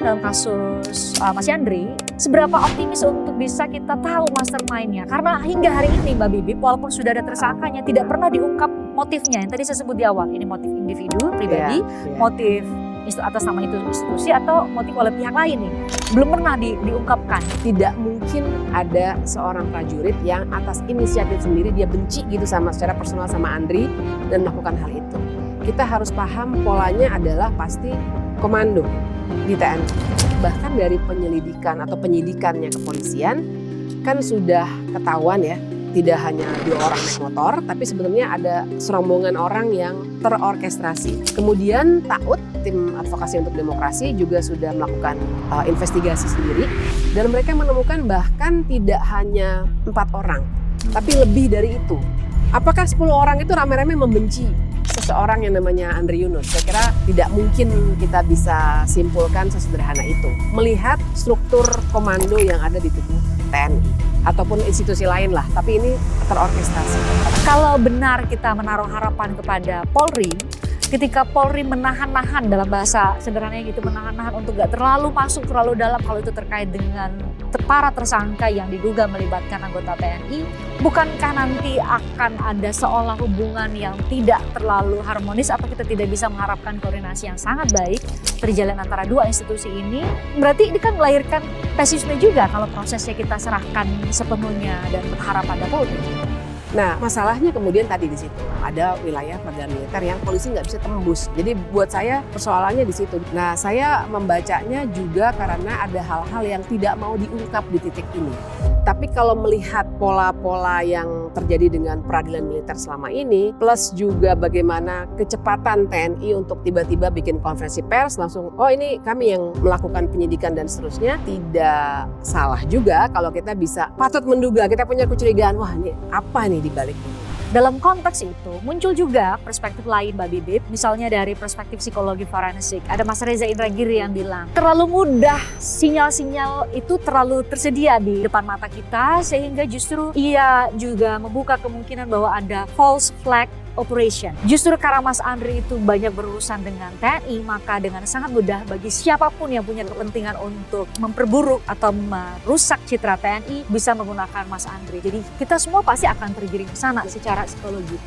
dalam kasus Mas Yandri, seberapa optimis untuk bisa kita tahu mastermind-nya? Karena hingga hari ini Mbak Bibip, walaupun sudah ada tersangkanya, tidak pernah diungkap motifnya. Yang tadi saya sebut di awal, ini motif individu, pribadi, motif atas nama itu institusi atau motif oleh pihak lain nih. Belum pernah diungkapkan. Tidak mungkin ada seorang prajurit yang atas inisiatif sendiri dia benci gitu secara personal sama Andri dan melakukan hal itu. Kita harus paham polanya adalah pasti komando di TNI. Bahkan dari penyelidikan atau penyidikannya kepolisian kan sudah ketahuan ya, tidak hanya 2 orang naik motor, tapi sebenarnya ada serombongan orang yang terorkestrasi. Kemudian TAUD, tim advokasi untuk demokrasi, juga sudah melakukan investigasi sendiri. Dan mereka menemukan bahkan tidak hanya 4 orang, tapi lebih dari itu. Apakah 10 orang itu rame-rame membenci seseorang yang namanya Andri Yunus? Saya kira tidak mungkin kita bisa simpulkan sesederhana itu. Melihat struktur komando yang ada di tubuh TNI ataupun institusi lain lah, tapi ini terorkestrasi. Kalau benar kita menaruh harapan kepada Polri, ketika Polri menahan-nahan, dalam bahasa sederhananya gitu, menahan-nahan untuk gak terlalu masuk terlalu dalam kalau itu terkait dengan para tersangka yang diduga melibatkan anggota TNI, bukankah nanti akan ada seolah hubungan yang tidak terlalu harmonis atau kita tidak bisa mengharapkan koordinasi yang sangat baik terjalin antara dua institusi ini? Berarti ini kan melahirkan pesimisme juga kalau prosesnya kita serahkan sepenuhnya dan berharap pada Polri. Nah, masalahnya kemudian tadi di situ ada wilayah peradilan militer yang polisi nggak bisa tembus. Jadi buat saya persoalannya di situ. Nah, saya membacanya juga karena ada hal-hal yang tidak mau diungkap di titik ini. Tapi kalau melihat pola-pola yang terjadi dengan peradilan militer selama ini, plus juga bagaimana kecepatan TNI untuk tiba-tiba bikin konferensi pers langsung, oh ini kami yang melakukan penyidikan dan seterusnya, tidak salah juga kalau kita bisa patut menduga, kita punya kecurigaan, wah ini apa nih di balik ini. Dalam konteks itu muncul juga perspektif lain Mbak Bibip, misalnya dari perspektif psikologi forensik. Ada Mas Reza Indragiri yang bilang terlalu mudah sinyal-sinyal itu terlalu tersedia di depan mata kita sehingga justru ia juga membuka kemungkinan bahwa ada false flag operation. Justru karena Mas Andri itu banyak berurusan dengan TNI, maka dengan sangat mudah bagi siapapun yang punya kepentingan untuk memperburuk atau merusak citra TNI bisa menggunakan Mas Andri. Jadi kita semua pasti akan tergiring ke sana secara psikologi.